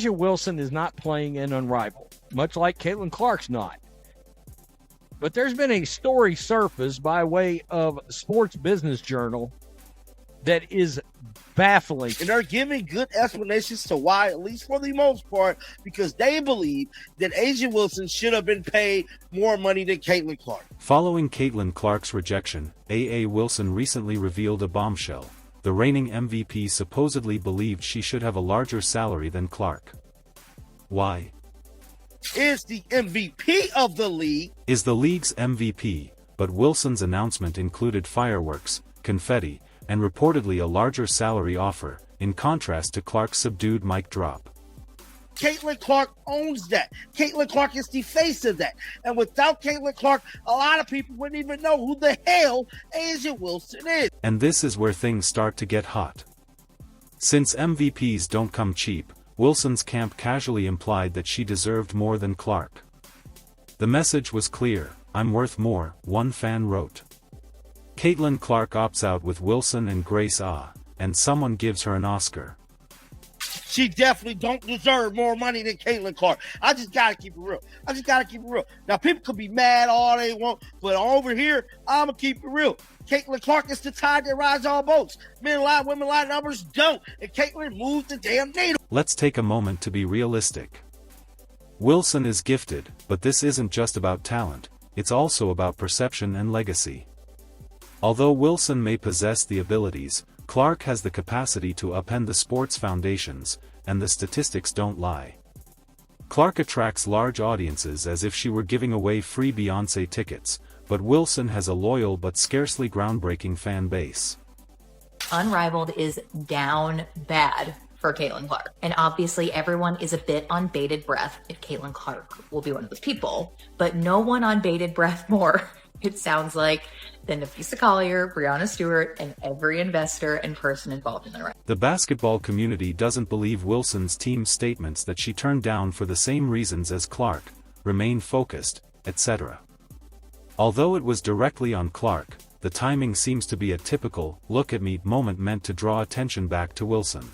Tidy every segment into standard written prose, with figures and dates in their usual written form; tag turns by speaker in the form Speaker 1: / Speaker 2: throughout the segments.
Speaker 1: A'ja Wilson is not playing in Unrivaled, much like Caitlin Clark's not. But there's been a story surfaced by way of Sports Business Journal that is baffling.
Speaker 2: And they're giving good explanations to why, at least for the most part, because they believe that A'ja Wilson should have been paid more money than Caitlin Clark.
Speaker 3: Following Caitlin Clark's rejection, A.A. Wilson recently revealed a bombshell. The reigning MVP supposedly believed she should have a larger salary than Clark. Why?
Speaker 2: Is the MVP of the league.
Speaker 3: Is the league's MVP, but Wilson's announcement included fireworks, confetti, and reportedly a larger salary offer, in contrast to Clark's subdued mic drop.
Speaker 2: Caitlin Clark owns that. Caitlin Clark is the face of that. And without Caitlin Clark, a lot of people wouldn't even know who the hell A'ja Wilson is.
Speaker 3: And this is where things start to get hot. Since MVPs don't come cheap, Wilson's camp casually implied that she deserved more than Clark. The message was clear: "I'm worth more," one fan wrote. Caitlin Clark opts out with Wilson and Grace and someone gives her an Oscar.
Speaker 2: She definitely don't deserve more money than Caitlin Clark. I just gotta keep it real. Now, people could be mad all they want, but over here, I'ma keep it real. Caitlin Clark is the tide that rides all boats. Men lie, women lie, numbers don't. And Caitlin moves the damn needle.
Speaker 3: Let's take a moment to be realistic. Wilson is gifted, but this isn't just about talent, it's also about perception and legacy. Although Wilson may possess the abilities, Clark has the capacity to upend the sport's foundations, and the statistics don't lie. Clark attracts large audiences as if she were giving away free Beyoncé tickets, but Wilson has a loyal but scarcely groundbreaking fan base.
Speaker 4: Unrivaled is down bad for Caitlin Clark. And obviously everyone is a bit on bated breath if Caitlin Clark will be one of those people, but no one on bated breath more, it sounds like, than Nafisa Collier, Breanna Stewart, and every investor and person involved in the race.
Speaker 3: The basketball community doesn't believe Wilson's team's statements that she turned down for the same reasons as Clark, remain focused, etc. Although it was directly on Clark, the timing seems to be a typical "look at me" moment meant to draw attention back to Wilson.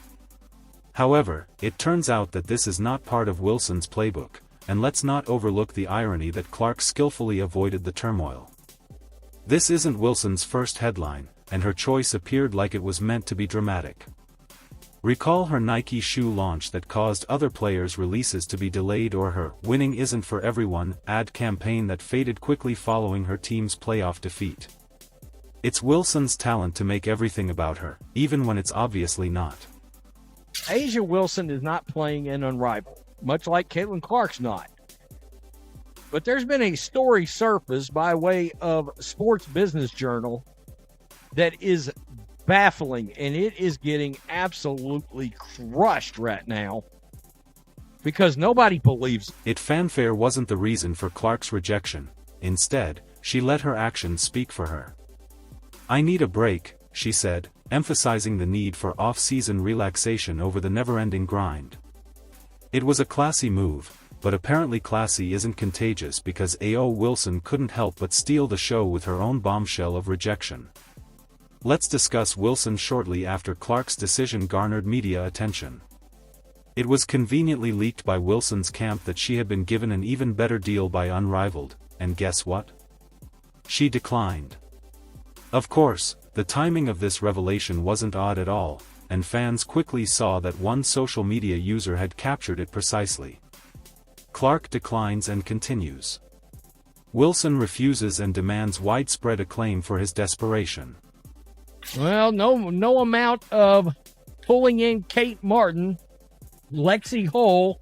Speaker 3: However, it turns out that this is not part of Wilson's playbook, and let's not overlook the irony that Clark skillfully avoided the turmoil. This isn't Wilson's first headline, and her choice appeared like it was meant to be dramatic. Recall her Nike shoe launch that caused other players' releases to be delayed, or her "winning isn't for everyone" ad campaign that faded quickly following her team's playoff defeat. It's Wilson's talent to make everything about her, even when it's obviously not.
Speaker 1: A'ja Wilson is not playing in Unrivaled, much like Caitlin Clark's not. But there's been a story surfaced by way of Sports Business Journal that is baffling, and it is getting absolutely crushed right now because nobody believes
Speaker 3: it. Fanfare wasn't the reason for Clark's rejection. Instead, she let her actions speak for her. "I need a break," she said, emphasizing the need for off-season relaxation over the never-ending grind. It was a classy move, but apparently classy isn't contagious because A.O. Wilson couldn't help but steal the show with her own bombshell of rejection. Let's discuss Wilson shortly after Clark's decision garnered media attention. It was conveniently leaked by Wilson's camp that she had been given an even better deal by Unrivaled, and guess what? She declined. Of course, the timing of this revelation wasn't odd at all, and fans quickly saw that one social media user had captured it precisely. Clark declines and continues. Wilson refuses and demands widespread acclaim for his desperation.
Speaker 1: Well, no amount of pulling in Kate Martin, Lexi Hull,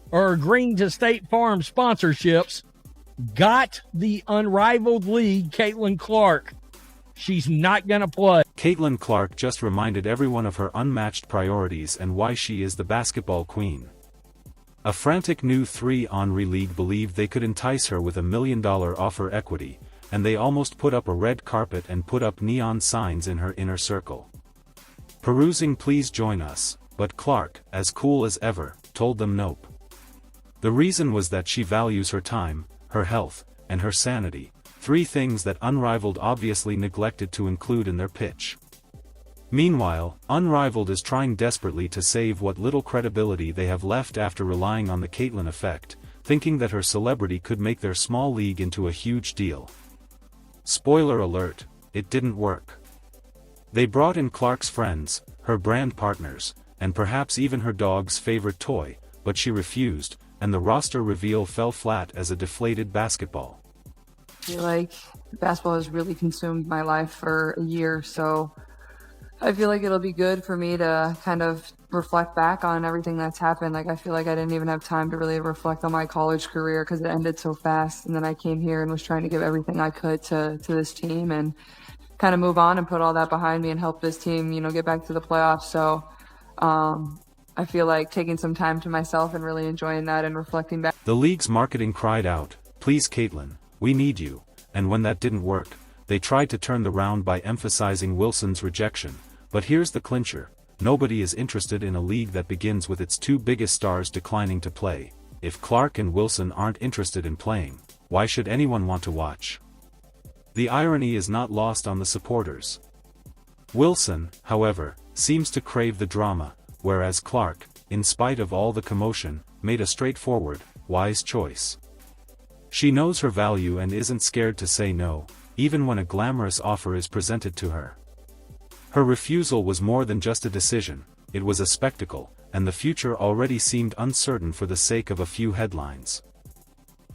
Speaker 1: or agreeing to State Farm sponsorships got the Unrivaled League Caitlin Clark. She's not going to play.
Speaker 3: Caitlin Clark just reminded everyone of her unmatched priorities and why she is the basketball queen. A frantic new 3-on-3 league believed they could entice her with $1 million offer equity, and they almost put up a red carpet and put up neon signs in her inner circle. Perusing "Please join us," but Clark, as cool as ever, told them nope. The reason was that she values her time, her health, and her sanity, 3 things that Unrivaled obviously neglected to include in their pitch. Meanwhile, Unrivaled is trying desperately to save what little credibility they have left after relying on the Caitlyn effect, thinking that her celebrity could make their small league into a huge deal. Spoiler alert, it didn't work. They brought in Clark's friends, her brand partners, and perhaps even her dog's favorite toy, but she refused, and the roster reveal fell flat as a deflated basketball.
Speaker 5: I feel like basketball has really consumed my life for a year, so I feel like it'll be good for me to kind of reflect back on everything that's happened. Like, I feel like I didn't even have time to really reflect on my college career because it ended so fast, and then I came here and was trying to give everything I could to this team and kind of move on and put all that behind me and help this team, get back to the playoffs. So I feel like taking some time to myself and really enjoying that and reflecting back.
Speaker 3: The league's marketing cried out, "Please Caitlyn, we need you," and when that didn't work, they tried to turn the round by emphasizing Wilson's rejection. But here's the clincher, nobody is interested in a league that begins with its two biggest stars declining to play. If Clark and Wilson aren't interested in playing, why should anyone want to watch? The irony is not lost on the supporters. Wilson, however, seems to crave the drama, whereas Clark, in spite of all the commotion, made a straightforward, wise choice. She knows her value and isn't scared to say no, even when a glamorous offer is presented to her. Her refusal was more than just a decision, it was a spectacle, and the future already seemed uncertain for the sake of a few headlines.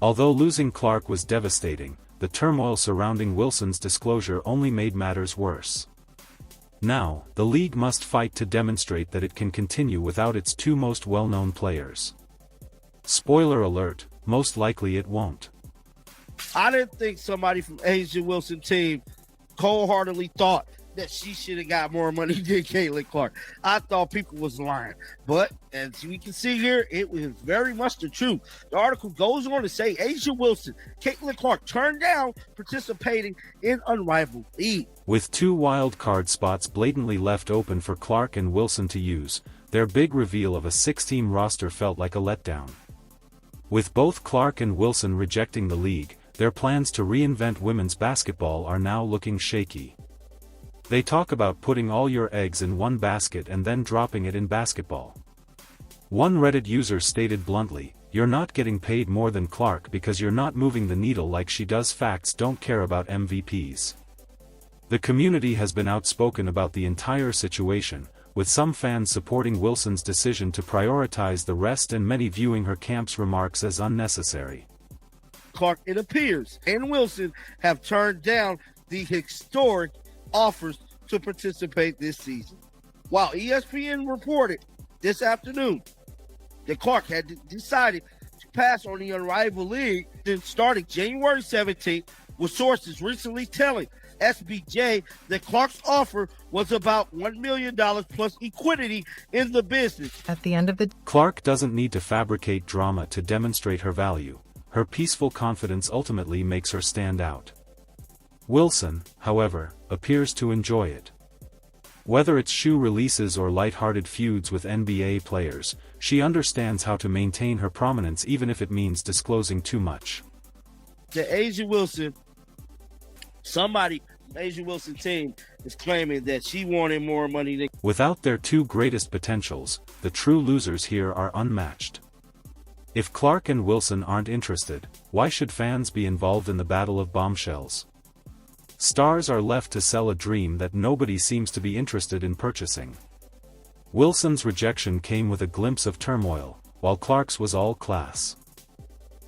Speaker 3: Although losing Clark was devastating, the turmoil surrounding Wilson's disclosure only made matters worse. Now, the league must fight to demonstrate that it can continue without its two most well-known players. Spoiler alert, most likely it won't.
Speaker 2: I didn't think somebody from A'ja Wilson's team cold-heartedly thought that she should have got more money than Caitlyn Clark. I thought people was lying. But as we can see here, it was very much the truth. The article goes on to say A'ja Wilson, Caitlyn Clark turned down participating in Unrivaled League.
Speaker 3: With two wild card spots blatantly left open for Clark and Wilson to use, their big reveal of a 6-team roster felt like a letdown. With both Clark and Wilson rejecting the league, their plans to reinvent women's basketball are now looking shaky. They talk about putting all your eggs in one basket and then dropping it in basketball. One Reddit user stated bluntly, "You're not getting paid more than Clark because you're not moving the needle like she does. Facts don't care about MVPs." The community has been outspoken about the entire situation, with some fans supporting Wilson's decision to prioritize the rest and many viewing her camp's remarks as unnecessary.
Speaker 2: Clark, it appears, and Wilson have turned down the historic offers to participate this season. While ESPN reported this afternoon that Clark had decided to pass on the Unrivaled League then starting January 17th, with sources recently telling SBJ that Clark's offer was about $1 million plus equity in the business.
Speaker 6: At the end of the
Speaker 3: Clark doesn't need to fabricate drama to demonstrate her value. Her peaceful confidence ultimately makes her stand out. Wilson, however, appears to enjoy it. Whether it's shoe releases or light-hearted feuds with NBA players, she understands how to maintain her prominence even if it means disclosing too much.
Speaker 2: The A'ja Wilson, somebody from A'ja Wilson's team is claiming that she wanted more money than...
Speaker 3: Without their two greatest potentials, the true losers here are unmatched. If Clark and Wilson aren't interested, why should fans be involved in the battle of bombshells? Stars are left to sell a dream that nobody seems to be interested in purchasing. Wilson's rejection came with a glimpse of turmoil, while Clark's was all class.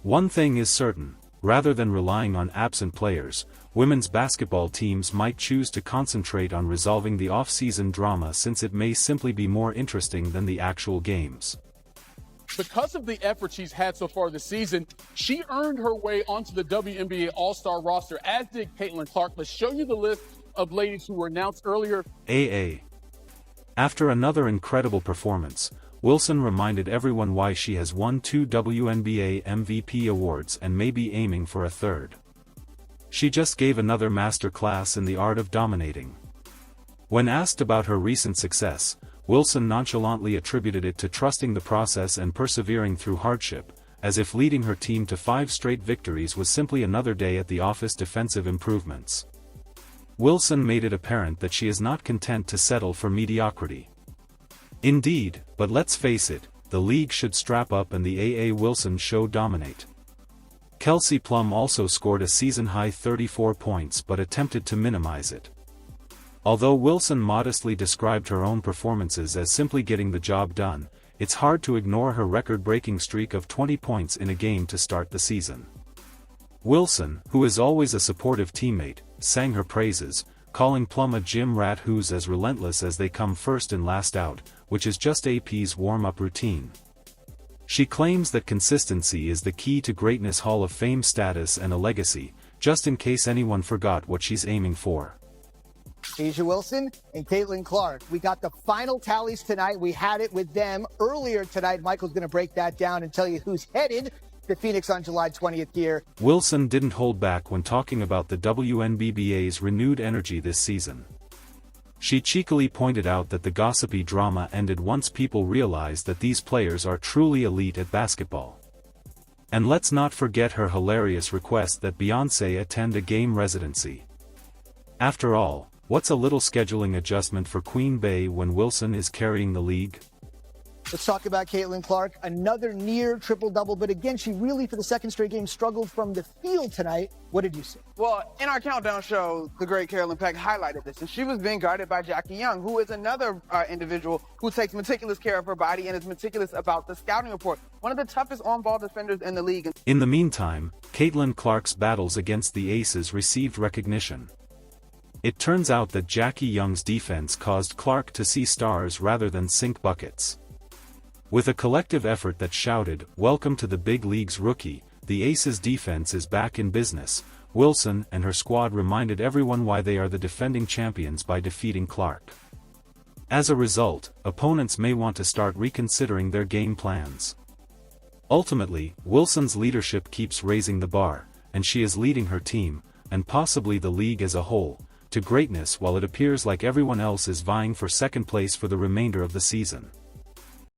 Speaker 3: One thing is certain, rather than relying on absent players, women's basketball teams might choose to concentrate on resolving the off-season drama since it may simply be more interesting than the actual games.
Speaker 7: Because of the effort she's had so far this season, she earned her way onto the WNBA All-Star roster, as did Caitlyn Clark. Let's show you the list of ladies who were announced earlier.
Speaker 3: After another incredible performance, Wilson reminded everyone why she has won 2 WNBA MVP awards and may be aiming for a third. She just gave another master class in the art of dominating. When asked about her recent success, Wilson nonchalantly attributed it to trusting the process and persevering through hardship, as if leading her team to 5 straight victories was simply another day at the office. Defensive improvements. Wilson made it apparent that she is not content to settle for mediocrity. Indeed, but let's face it, the league should strap up and the A.A. Wilson show dominate. Kelsey Plum also scored a season-high 34 points but attempted to minimize it. Although Wilson modestly described her own performances as simply getting the job done, it's hard to ignore her record-breaking streak of 20 points in a game to start the season. Wilson, who is always a supportive teammate, sang her praises, calling Plum a gym rat who's as relentless as they come first and last out, which is just AP's warm-up routine. She claims that consistency is the key to greatness, Hall of Fame status and a legacy, just in case anyone forgot what she's aiming for.
Speaker 6: A'ja Wilson and Caitlin Clark. We got the final tallies tonight. We had it with them earlier tonight. Michael's going to break that down and tell you who's headed to Phoenix on July 20th here.
Speaker 3: Wilson didn't hold back when talking about the WNBA's renewed energy this season. She cheekily pointed out that the gossipy drama ended once people realized that these players are truly elite at basketball. And let's not forget her hilarious request that Beyoncé attend a game residency. After all, what's a little scheduling adjustment for Queen Bey when Wilson is carrying the league?
Speaker 6: Let's talk about Caitlin Clark. Another near triple-double, but again, she really, for the second straight game, struggled from the field tonight. What did you see?
Speaker 8: Well, in our countdown show, the great Carolyn Peck highlighted this, and she was being guarded by Jackie Young, who is another individual who takes meticulous care of her body and is meticulous about the scouting report. One of the toughest on-ball defenders in the league.
Speaker 3: In the meantime, Caitlin Clark's battles against the Aces received recognition. It turns out that Jackie Young's defense caused Clark to see stars rather than sink buckets. With a collective effort that shouted, "Welcome to the big leagues, rookie," the Aces defense is back in business. Wilson and her squad reminded everyone why they are the defending champions by defeating Clark. As a result, opponents may want to start reconsidering their game plans. Ultimately, Wilson's leadership keeps raising the bar, and she is leading her team, and possibly the league as a whole, to greatness while it appears like everyone else is vying for second place for the remainder of the season.